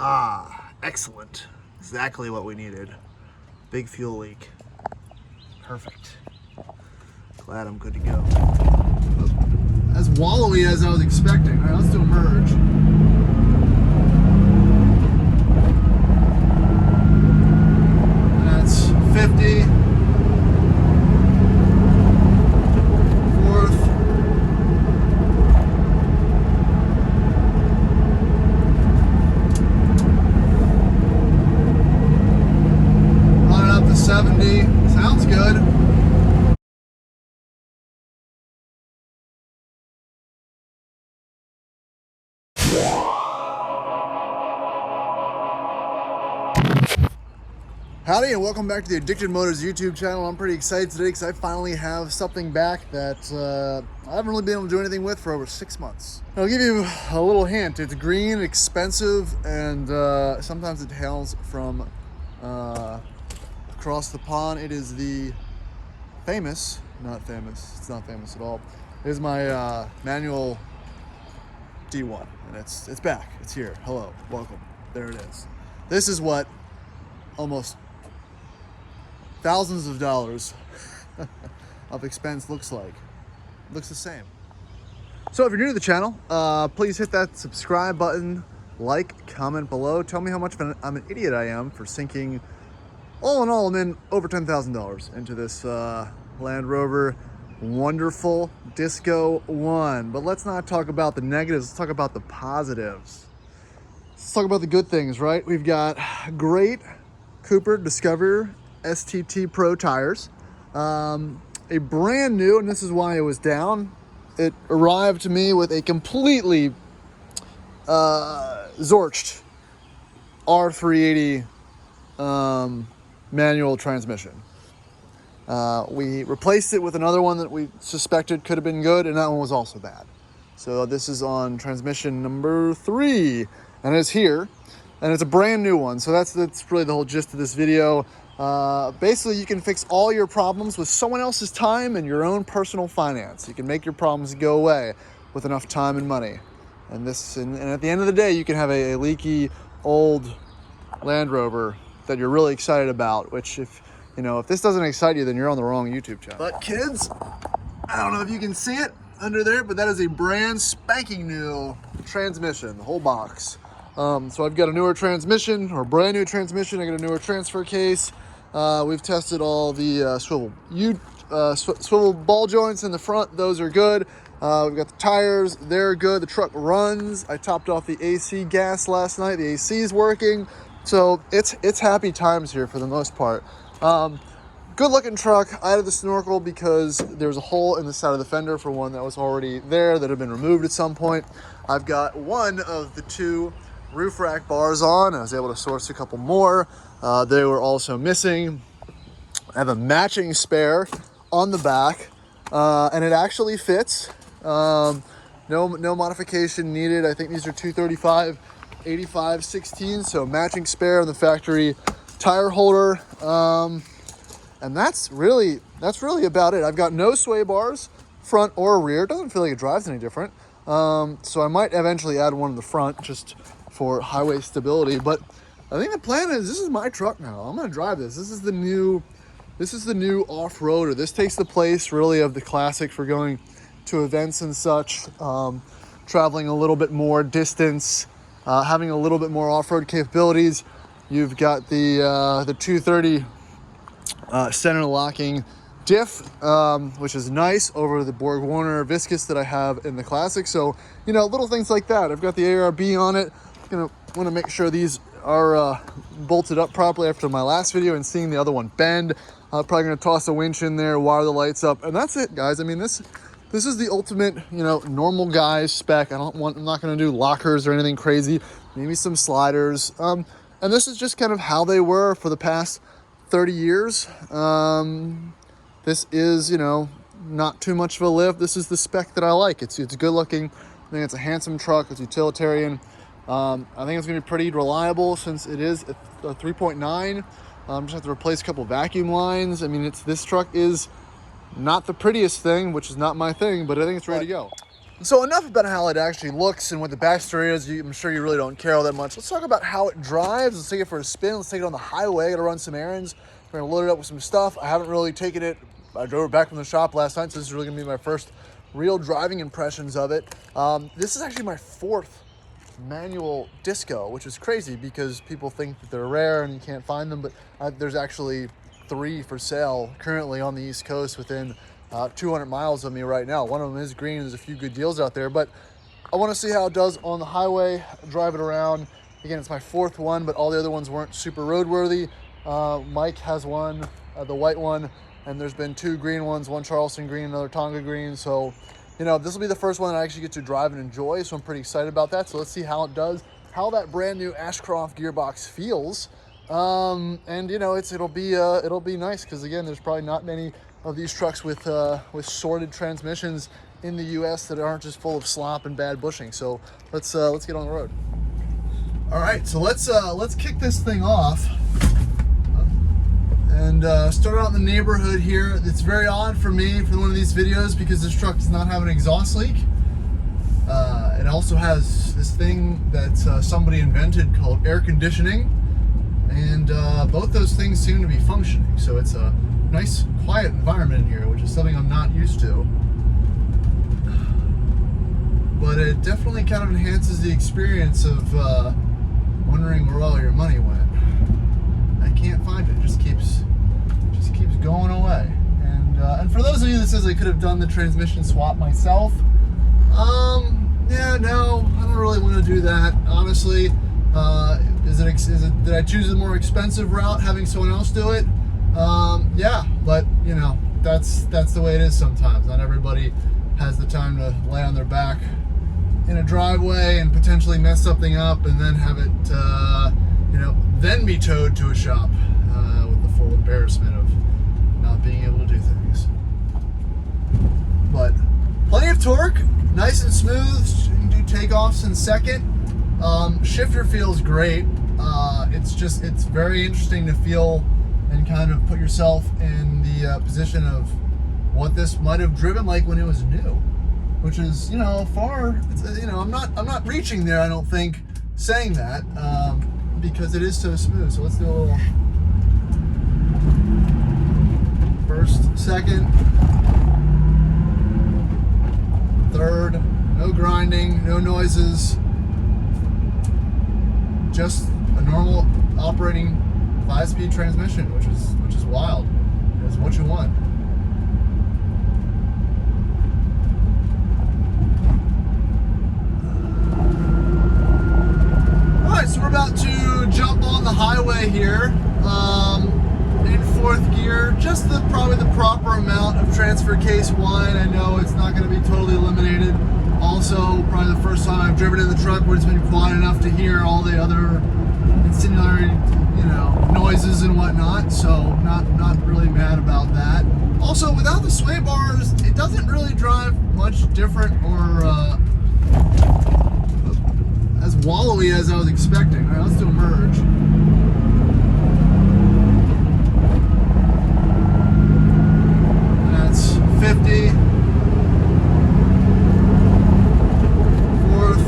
Ah, excellent. Exactly what we needed. Big fuel leak. Perfect. Glad I'm good to go. As wallowy as I was expecting. All right, let's do a merge. That's 50. Fourth. Running up to 70. Sounds good. Howdy and welcome back to the Addicted Motors YouTube channel. I'm pretty excited today because I finally have something back that I haven't really been able to do anything with for over 6 months. I'll give you a little hint. It's green, expensive, and sometimes it hails from across the pond. It is the famous, not famous, it's not famous at all. It is my manual D1, and it's back. It's here. Hello, welcome. There it is. This is what almost thousands of dollars of expense looks like. Looks the same. So if you're new to the channel, please hit that subscribe button, like, comment below. Tell me how much of I'm an idiot I am for sinking, all in all, I'm in over $10,000 into this Land Rover wonderful Disco 1. But let's not talk about the negatives, let's talk about the positives. Let's talk about the good things, right? We've got great Cooper Discoverer STT Pro tires, a brand new, and this is why it was down, it arrived to me with a completely zorched R380 manual transmission. We replaced it with another one that we suspected could have been good, and that one was also bad. So this is on transmission number 3, and it's here, and it's a brand new one. So that's really the whole gist of this video. Basically, you can fix all your problems with someone else's time and your own personal finance. You can make your problems go away with enough time and money. And at the end of the day, you can have a leaky old Land Rover that you're really excited about, which if this doesn't excite you, then you're on the wrong YouTube channel. But kids, I don't know if you can see it under there, but that is a brand spanking new transmission, the whole box. So I've got a newer transmission, or brand new transmission. I got a newer transfer case. We've tested all the swivel ball joints in the front. Those are good. We've got the tires. They're good. The truck runs. I topped off the AC gas last night. The AC is working. So it's happy times here for the most part. Good looking truck. I added the snorkel because there's a hole in the side of the fender for one that was already there that had been removed at some point. I've got one of the 2 roof rack bars on. I was able to source a couple more. They were also missing. I have a matching spare on the back, and it actually fits. No modification needed. I think these are 235 85 16, so matching spare on the factory tire holder. And that's really about it. I've got no sway bars, front or rear. It doesn't feel like it drives any different. So I might eventually add one in the front just for highway stability. But I think the plan is, this is my truck now. I'm gonna drive this. This is the new off-roader. This takes the place really of the classic for going to events and such, traveling a little bit more distance, having a little bit more off-road capabilities. You've got the 230 center locking diff, which is nice over the Borg Warner viscous that I have in the classic. So little things like that. I've got the ARB on it. Want to make sure these are bolted up properly after my last video and seeing the other one bend. I'm probably going to toss a winch in there, wire the lights up, and that's it, guys. I mean, this is the ultimate normal guy's spec. I'm not going to do lockers or anything crazy. Maybe some sliders, and this is just kind of how they were for the past 30 years. This is not too much of a lift. This is the spec that I like. It's good looking. I think it's a handsome truck. It's utilitarian. I think it's going to be pretty reliable since it is a 3.9. Just have to replace a couple vacuum lines. I mean, this truck is not the prettiest thing, which is not my thing, but I think it's ready to go. So enough about how it actually looks and what the backstory is. I'm sure you really don't care all that much. Let's talk about how it drives. Let's take it for a spin. Let's take it on the highway. I gotta run some errands. We're gonna load it up with some stuff. I haven't really taken it. I drove it back from the shop last night, so this is really gonna be my first real driving impressions of it. This is actually my 4th manual disco, which is crazy because people think that they're rare and you can't find them, but there's actually 3 for sale currently on the East Coast within 200 miles of me right now. One of them is green. There's a few good deals out there, but I want to see how it does on the highway, drive it around. Again, it's my 4th one, but all the other ones weren't super roadworthy. Mike has one, the white one, and there's been 2 green ones, one Charleston green, another Tonga green. So, you know, this will be the first one that I actually get to drive and enjoy. So I'm pretty excited about that. So let's see how it does, how that brand new Ashcroft gearbox feels. And you know, it'll be nice because again, there's probably not many of these trucks with sorted transmissions in the U.S. that aren't just full of slop and bad bushing. So let's get on the road. All right, so let's kick this thing off and start out in the neighborhood here. It's very odd for me for one of these videos because this truck does not have an exhaust leak. It also has this thing that somebody invented called air conditioning, and both those things seem to be functioning. So it's a nice quiet environment in here, which is something I'm not used to, but it definitely kind of enhances the experience of wondering where all your money went. I can't find it. It just keeps going away. And for those of you that says I could have done the transmission swap myself, yeah, no, I don't really want to do that, honestly. Did I choose a more expensive route having someone else do it? Yeah, but you know, that's the way it is sometimes. Not everybody has the time to lay on their back in a driveway and potentially mess something up and then have it, then be towed to a shop with the full embarrassment of not being able to do things. But plenty of torque, nice and smooth. You can do takeoffs in second. Shifter feels great. It's very interesting to feel and kind of put yourself in the position of what this might have driven like when it was new, which is, I'm not reaching there, I don't think, saying that, because it is so smooth. So let's do a little first, second, third, no grinding, no noises, just a normal operating 5-speed transmission, which is wild. It's what you want. All right, so we're about to jump on the highway here in 4th gear. Just probably the proper amount of transfer case wine. I know it's not going to be totally eliminated. Also, probably the first time I've driven in the truck where it's been quiet enough to hear all the other ancillary, noises and whatnot. So not really mad about that. Also, without the sway bars, it doesn't really drive much different or as wallowy as I was expecting. All right, let's do a merge. That's 50. Fourth.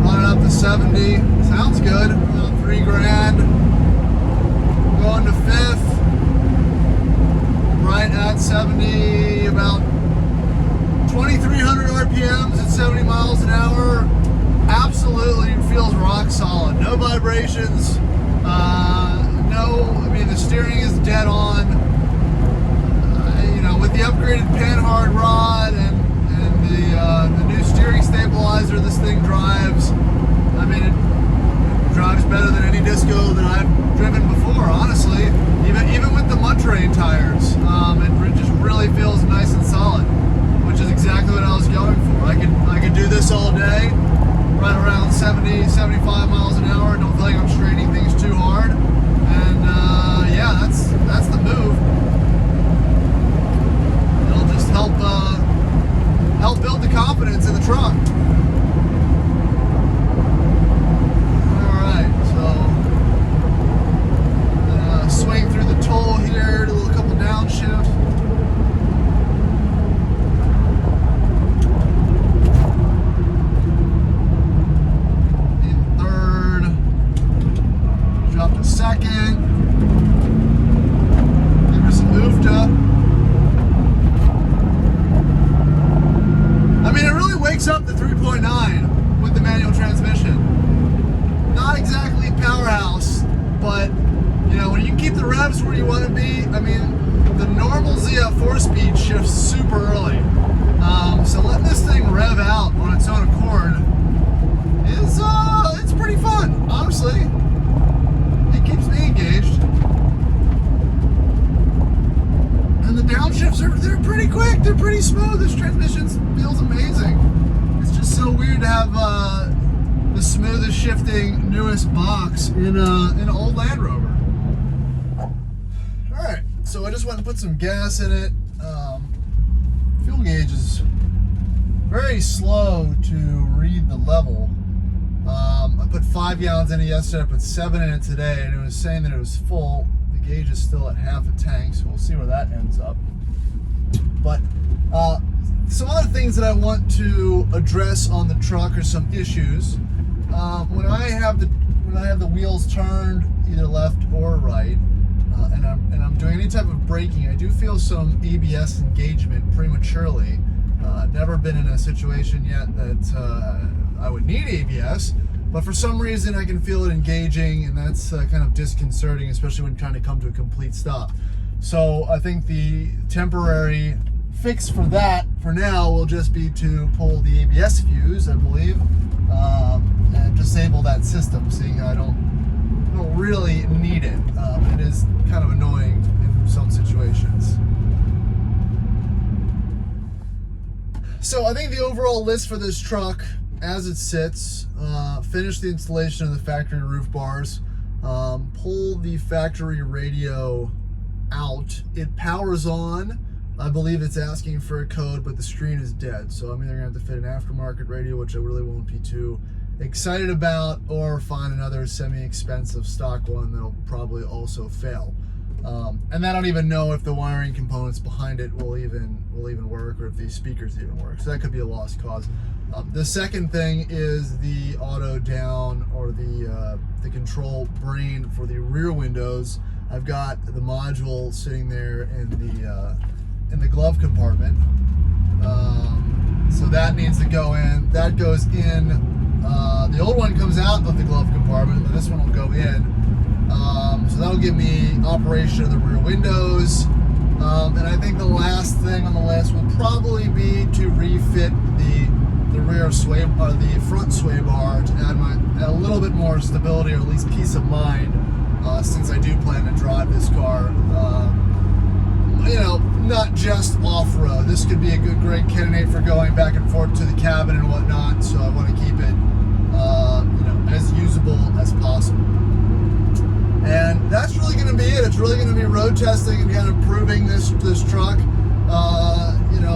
Running up to 70. Sounds good. About $3 grand. Going to 5th. Right at 70, about 2,300 RPMs at 70 miles an hour. Absolutely feels rock solid. No vibrations. The steering is dead on. With the upgraded Panhard rod and the new steering stabilizer this thing drives, it drives better than any disco that I've driven before, honestly. Even with the mud terrain tires, it just really feels nice and solid, which is exactly what I was going for. I could do this all day, right around 70, 75 miles an hour. Don't feel like I'm straining things too hard, and yeah, that's the move. It'll just help build the confidence in the truck. All right, so 4-speed shifts super early. So letting this thing rev out on its own accord is it's pretty fun, honestly. It keeps me engaged. And the downshifts they're pretty quick, they're pretty smooth. This transmission feels amazing. It's just so weird to have the smoothest shifting, newest box in an old Land Rover. All right, so I just went and put some gas in it. Fuel gauge is very slow to read the level. I put 5 gallons in it yesterday, I put 7 in it today, and it was saying that it was full. The gauge is still at half a tank, so we'll see where that ends up. But some other things that I want to address on the truck are some issues. When I have the wheels turned either left or right, and I'm doing any type of braking, I do feel some ABS engagement prematurely. I've never been in a situation yet that I would need ABS, but for some reason I can feel it engaging, and that's kind of disconcerting, especially when trying to come to a complete stop. So I think the temporary fix for that, for now, will just be to pull the ABS fuse, I believe, and disable that system, seeing I don't really need it. It is kind of annoying in some situations. So I think the overall list for this truck, as it sits, finish the installation of the factory roof bars, pull the factory radio out. It powers on. I believe it's asking for a code, but the screen is dead. So I'm either gonna have to fit an aftermarket radio, which I really won't be too excited about, or find another semi-expensive stock one that'll probably also fail. And I don't even know if the wiring components behind it will even work, or if these speakers even work. So that could be a lost cause. The second thing is the auto down, or the control brain for the rear windows. I've got the module sitting there in the glove compartment. So that needs to go in. That goes in. The old one comes out of the glove compartment, and this one will go in. So that'll give me operation of the rear windows. And I think the last thing on the list will probably be to refit the rear sway, or the front sway bar, to add a little bit more stability, or at least peace of mind, since I do plan to drive this car, not just off-road. This could be a great candidate for going back and forth to the cabin and whatnot, so I want to keep it as usable as possible. And that's really going to be it. It's really going to be road testing and kind of proving this truck,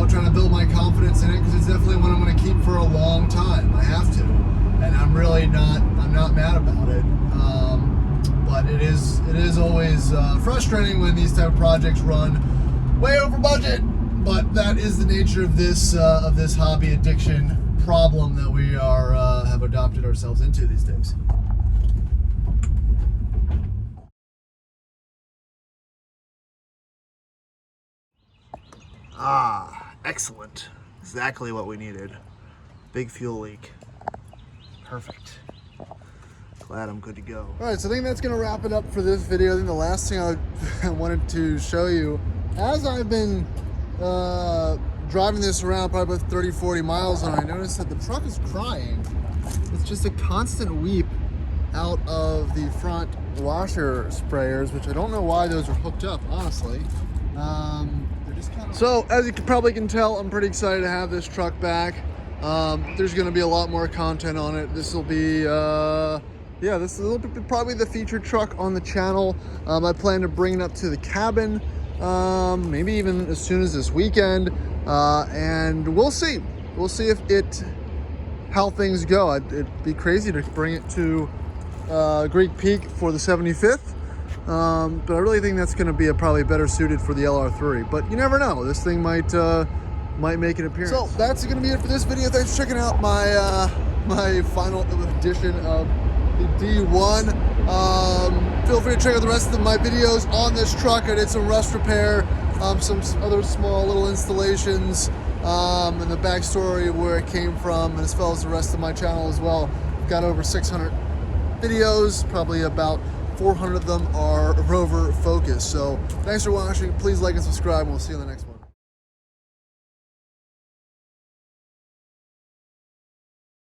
trying to build my confidence in it, because it's definitely one I'm going to keep for a long time. I have to, and I'm not mad about it. But it is always frustrating when these type of projects run way over budget. But that is the nature of this hobby addiction problem that we have adopted ourselves into these days. Ah, excellent. Exactly what we needed. Big fuel leak. Perfect. Glad I'm good to go. All right, so I think that's gonna wrap it up for this video. I think the last thing I wanted to show you, as I've been driving this around probably about 30, 40 miles on, I noticed that the truck is crying. It's just a constant weep out of the front washer sprayers, which I don't know why those are hooked up, honestly. So as you probably can tell, I'm pretty excited to have this truck back. There's going to be a lot more content on it. This will be this will be probably the featured truck on the channel. I plan to bring it up to the cabin, maybe even as soon as this weekend, and we'll see if how things go. It'd be crazy to bring it to Greek Peak for the 75th. But I really think that's going to be probably better suited for the LR3. But you never know. This thing might make an appearance. So that's going to be it for this video. Thanks for checking out my my final edition of the D1. Feel free to check out the rest of my videos on this truck. I did some rust repair, some other small little installations, and the backstory of where it came from, as well as the rest of my channel as well. I've got over 600 videos, probably about 400 of them are Rover focused. So thanks for watching. Please like and subscribe, and we'll see you in the next one.